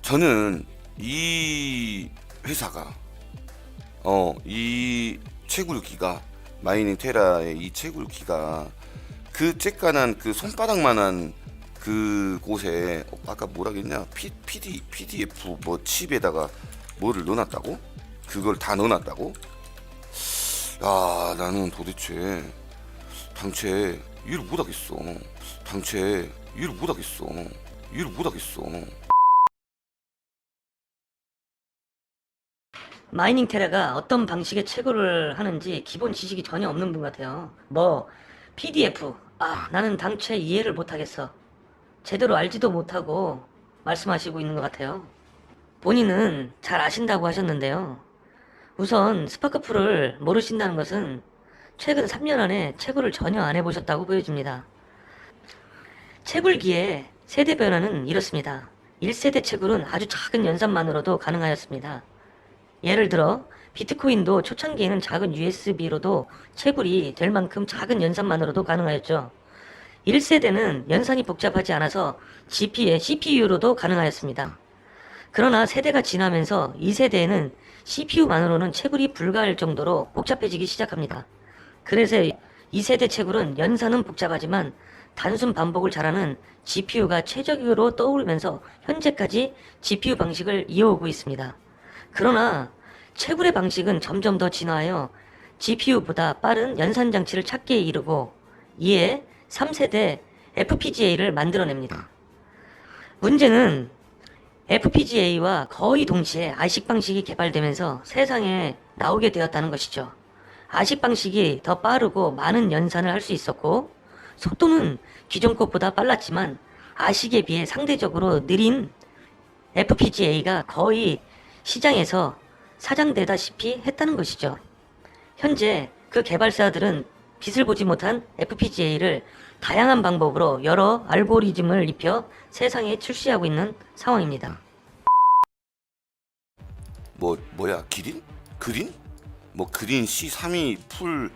저는 이 회사가 이 채굴기가 마이닝 테라의 이 채굴기가 그 쬐깐한 그 손바닥만한 그 곳에 아까 뭐라겠냐 PDF 뭐 칩에다가 뭐를 넣어놨다고? 그걸 다 넣어놨다고? 야, 나는 도대체 당최 이해를 못하겠어. 당최 이해를 못하겠어. 이해를 못하겠어. 마이닝 테라가 어떤 방식의 채굴을 하는지 기본 지식이 전혀 없는 분 같아요. 뭐 PDF, 나는 당최 이해를 못하겠어. 제대로 알지도 못하고 말씀하시고 있는 것 같아요. 본인은 잘 아신다고 하셨는데요. 우선 스파크풀을 모르신다는 것은 최근 3년 안에 채굴을 전혀 안 해보셨다고 보여집니다. 채굴기의 세대 변화는 이렇습니다. 1세대 채굴은 아주 작은 연산만으로도 가능하였습니다. 예를 들어 비트코인도 초창기에는 작은 USB로도 채굴이 될 만큼 작은 연산만으로도 가능하였죠. 1세대는 연산이 복잡하지 않아서 CPU로도 가능하였습니다. 그러나 세대가 지나면서 2세대에는 CPU만으로는 채굴이 불가할 정도로 복잡해지기 시작합니다. 그래서 2세대 채굴은 연산은 복잡하지만 단순 반복을 잘하는 GPU가 최적으로 떠오르면서 현재까지 GPU 방식을 이어오고 있습니다. 그러나 채굴의 방식은 점점 더 진화하여 GPU보다 빠른 연산 장치를 찾기에 이르고 이에 3세대 FPGA를 만들어냅니다. 문제는 FPGA와 거의 동시에 아식 방식이 개발되면서 세상에 나오게 되었다는 것이죠. 아식 방식이 더 빠르고 많은 연산을 할 수 있었고 속도는 기존 것보다 빨랐지만 아식에 비해 상대적으로 느린 FPGA가 거의 시장에서 사장되다시피 했다는 것이죠. 현재 그 개발사들은 빛을 보지 못한 FPGA를 다양한 방법으로 여러 알고리즘을 입혀 세상에 출시하고 있는 상황입니다. 뭐야 기린? 그린? 뭐 그린 C32 풀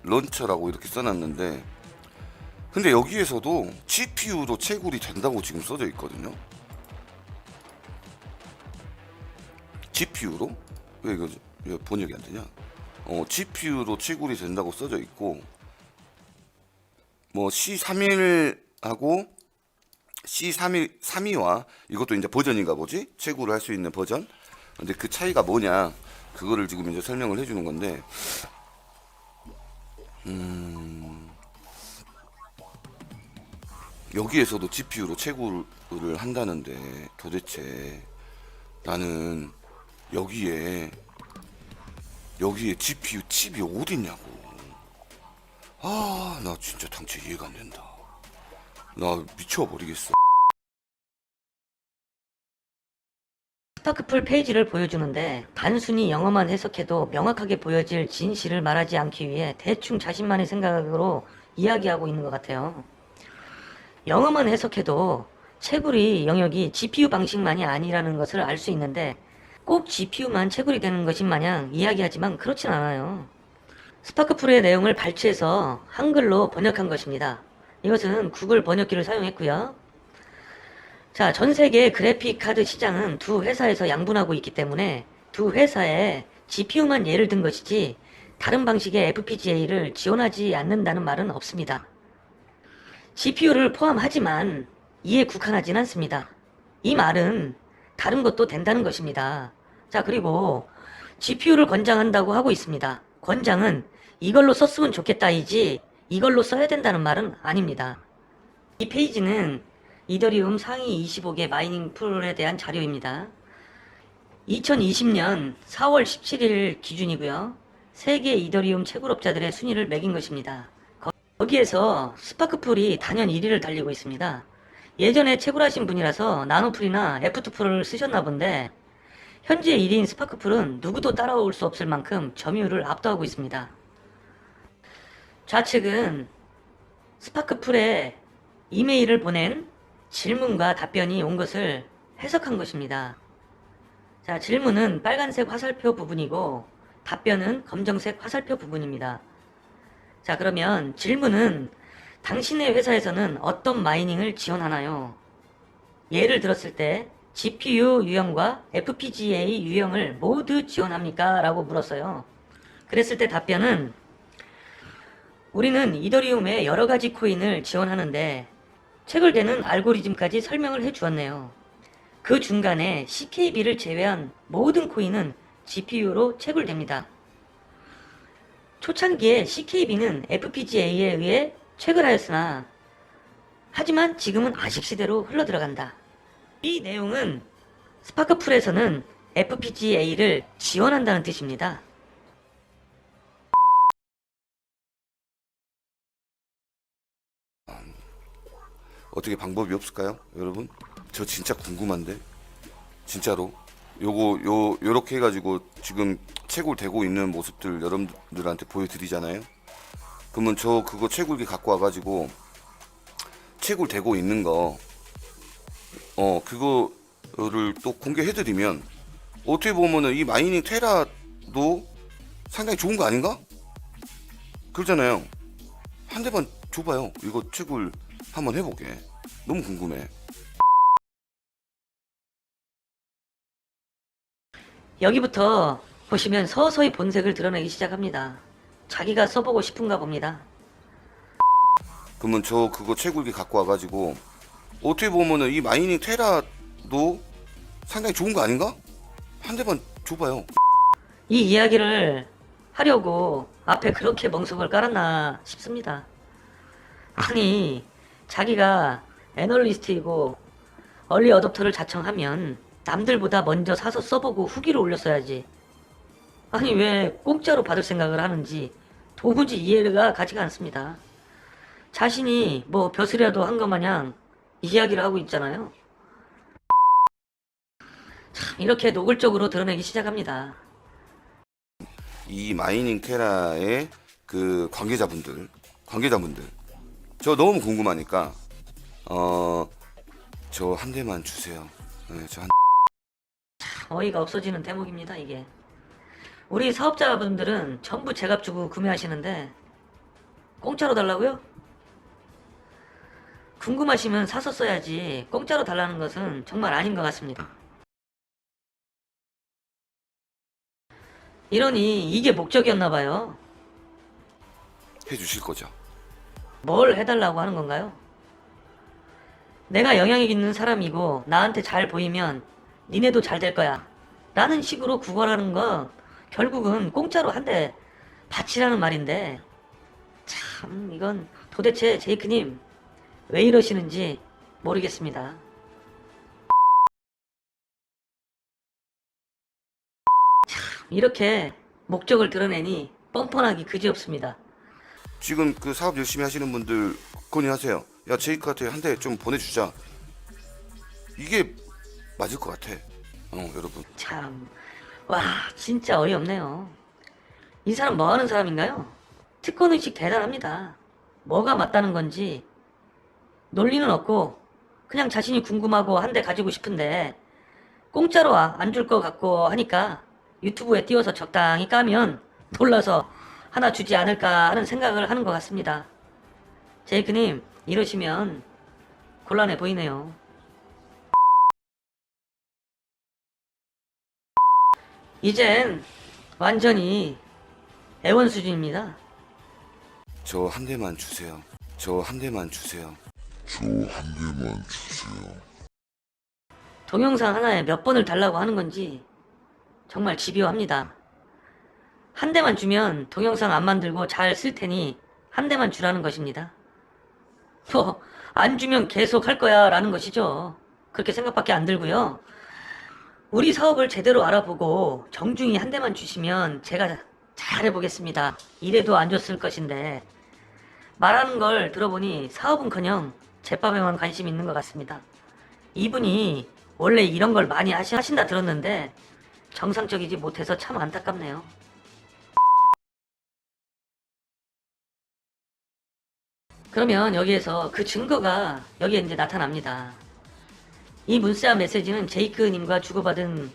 런처라고 이렇게 써놨는데 근데 여기에서도 GPU로 채굴이 된다고 지금 써져 있거든요. GPU로? 왜 이거 번역이 안 되냐? GPU로 채굴이 된다고 써져 있고 뭐 C31하고 C32와 이것도 이제 버전인가 보지? 채굴을 할 수 있는 버전? 근데 그 차이가 뭐냐? 그거를 지금 이제 설명을 해주는 건데 여기에서도 GPU로 채굴을 한다는데 도대체 나는 여기에 GPU 칩이 어딨냐고. 나 진짜 당최 이해가 안 된다. 나 미쳐버리겠어. 스파크풀 페이지를 보여주는데 단순히 영어만 해석해도 명확하게 보여질 진실을 말하지 않기 위해 대충 자신만의 생각으로 이야기하고 있는 것 같아요. 영어만 해석해도 채굴이 영역이 GPU 방식만이 아니라는 것을 알 수 있는데 꼭 GPU만 채굴이 되는 것인 마냥 이야기하지만 그렇진 않아요. 스파크풀의 내용을 발췌해서 한글로 번역한 것입니다. 이것은 구글 번역기를 사용했고요. 자, 전 세계 그래픽 카드 시장은 두 회사에서 양분하고 있기 때문에 두 회사에 GPU만 예를 든 것이지 다른 방식의 FPGA를 지원하지 않는다는 말은 없습니다. GPU를 포함하지만 이에 국한하진 않습니다. 이 말은 다른 것도 된다는 것입니다. 자, 그리고 GPU를 권장한다고 하고 있습니다. 권장은 이걸로 썼으면 좋겠다이지 이걸로 써야 된다는 말은 아닙니다. 이 페이지는 이더리움 상위 25개 마이닝 풀에 대한 자료입니다. 2020년 4월 17일 기준이고요. 세계 이더리움 채굴업자들의 순위를 매긴 것입니다. 거기에서 스파크풀이 단연 1위를 달리고 있습니다. 예전에 채굴하신 분이라서 나노풀이나 F2풀을 쓰셨나 본데 현재 1위인 스파크풀은 누구도 따라올 수 없을 만큼 점유율을 압도하고 있습니다. 좌측은 스파크풀에 이메일을 보낸 질문과 답변이 온 것을 해석한 것입니다. 자, 질문은 빨간색 화살표 부분이고 답변은 검정색 화살표 부분입니다. 자, 그러면 질문은 당신의 회사에서는 어떤 마이닝을 지원하나요? 예를 들었을 때 GPU 유형과 FPGA 유형을 모두 지원합니까? 라고 물었어요. 그랬을 때 답변은 우리는 이더리움의 여러 가지 코인을 지원하는데 체결되는 알고리즘까지 설명을 해 주었네요. 그 중간에 CKB를 제외한 모든 코인은 GPU로 채굴됩니다. 초창기에 CKB는 FPGA에 의해 채굴하였으나 하지만 지금은 아식 시대로 흘러들어간다. 이 내용은 스파크풀에서는 FPGA를 지원한다는 뜻입니다. 어떻게 방법이 없을까요, 여러분? 저 진짜 궁금한데, 진짜로. 요렇게 해가지고 지금 채굴되고 있는 모습들 여러분들한테 보여드리잖아요. 그러면 저 그거 채굴기 갖고 와가지고 채굴되고 있는 거, 그거를 또 공개해드리면 어떻게 보면은 이 마이닝 테라도 상당히 좋은 거 아닌가? 그러잖아요. 한 대만 줘봐요. 이거 채굴 한번 해보게. 너무 궁금해. 여기부터 보시면 서서히 본색을 드러내기 시작합니다. 자기가 써보고 싶은가 봅니다. 그러면 저 그거 채굴기 갖고 와가지고 어떻게 보면은 이 마이닝 테라도 상당히 좋은 거 아닌가? 한 대만 줘봐요. 이 이야기를 하려고 앞에 그렇게 멍석을 깔았나 싶습니다. 아니, 자기가 애널리스트이고 얼리 어댑터를 자청하면 남들보다 먼저 사서 써보고 후기를 올렸어야지. 아니, 왜 공짜로 받을 생각을 하는지 도무지 이해가 가지가 않습니다. 자신이 뭐 벼슬이라도 한 것 마냥 이야기를 하고 있잖아요. 참, 이렇게 노골적으로 드러내기 시작합니다. 이 마이닝 테라의 그 관계자분들 저 너무 궁금하니까 저 한 대만 주세요. 네, 어이가 없어지는 대목입니다, 이게. 우리 사업자분들은 전부 제값 주고 구매하시는데 공짜로 달라고요? 궁금하시면 사서 써야지 공짜로 달라는 것은 정말 아닌 것 같습니다. 이러니 이게 목적이었나 봐요. 해주실 거죠? 뭘 해달라고 하는 건가요? 내가 영향력 있는 사람이고 나한테 잘 보이면 니네도 잘 될 거야 라는 식으로 구걸하는 건 결국은 공짜로 한 대 바치라는 말인데, 참 이건 도대체 제이크님 왜 이러시는지 모르겠습니다. 참 이렇게 목적을 드러내니 뻔뻔하기 그지없습니다. 지금 그 사업 열심히 하시는 분들 건의하세요. 야, 제이크한테 한 대 좀 보내주자. 이게 맞을 것 같아. 여러분. 참, 와, 진짜 어이없네요. 이 사람 뭐 하는 사람인가요? 특권의식 대단합니다. 뭐가 맞다는 건지 논리는 없고 그냥 자신이 궁금하고 한 대 가지고 싶은데 공짜로 안 줄 것 같고 하니까 유튜브에 띄워서 적당히 까면 놀라서 하나 주지 않을까 하는 생각을 하는 것 같습니다. 제이크님, 이러시면 곤란해 보이네요. 이젠 완전히 애원 수준입니다. 저 한 대만 주세요. 저 한 대만 주세요. 동영상 하나에 몇 번을 달라고 하는 건지 정말 집요합니다. 한 대만 주면 동영상 안 만들고 잘 쓸 테니 한 대만 주라는 것입니다. 뭐 안 주면 계속 할 거야 라는 것이죠. 그렇게 생각밖에 안 들고요. 우리 사업을 제대로 알아보고 정중히 한 대만 주시면 제가 잘해보겠습니다. 이래도 안 줬을 것인데 말하는 걸 들어보니 사업은커녕 제밥에만 관심 있는 것 같습니다. 이분이 원래 이런 걸 많이 하신다 들었는데 정상적이지 못해서 참 안타깝네요. 그러면 여기에서 그 증거가 여기에 이제 나타납니다. 이 문자 메시지는 제이크님과 주고받은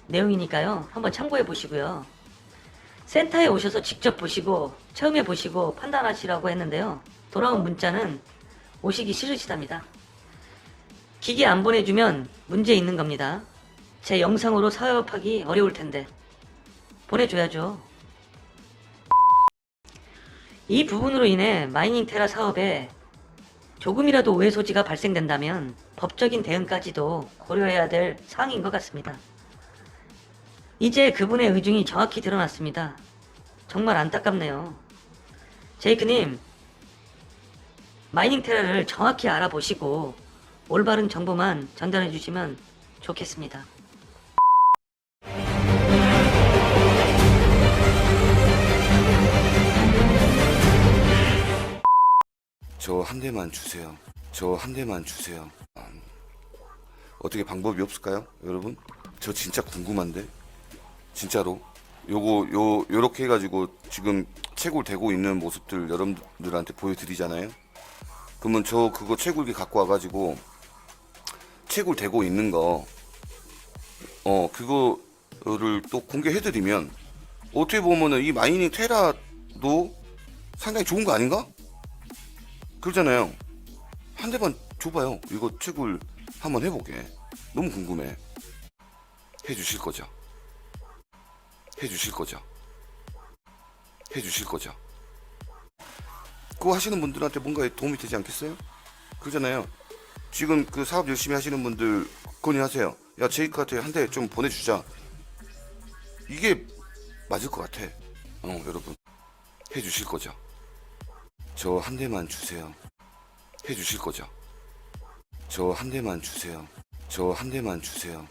내용이니까요. 한번 참고해 보시고요. 센터에 오셔서 직접 보시고 체험해 보시고 판단하시라고 했는데요. 돌아온 문자는 오시기 싫으시답니다. 기계 안 보내주면 문제 있는 겁니다. 제 영상으로 사업하기 어려울 텐데 보내줘야죠. 이 부분으로 인해 마이닝 테라 사업에 조금이라도 오해 소지가 발생된다면 법적인 대응까지도 고려해야 될 사항인 것 같습니다. 이제 그분의 의중이 정확히 드러났습니다. 정말 안타깝네요. 제이크님, 마이닝 테라를 정확히 알아보시고 올바른 정보만 전달해 주시면 좋겠습니다. 저 한 대만 주세요. 저 한 대만 주세요. 어떻게 방법이 없을까요, 여러분? 저 진짜 궁금한데, 진짜로. 요렇게 해가지고 지금 채굴되고 있는 모습들 여러분들한테 보여드리잖아요. 그러면 저 그거 채굴기 갖고 와가지고 채굴되고 있는 거, 그거를 또 공개해드리면 어떻게 보면은 이 마이닝 테라도 상당히 좋은 거 아닌가? 그러잖아요. 한 대만 줘봐요. 이거 채굴 한번 해보게. 너무 궁금해. 해주실 거죠? 해주실 거죠? 해주실 거죠? 그거 하시는 분들한테 뭔가 도움이 되지 않겠어요? 그러잖아요. 지금 그 사업 열심히 하시는 분들 건의하세요. 야, 제이크한테 한 대 좀 보내주자. 이게 맞을 것 같아. 여러분. 해주실 거죠? 저 한 대만 주세요. 해주실 거죠? 저 한 대만 주세요. 저 한 대만 주세요.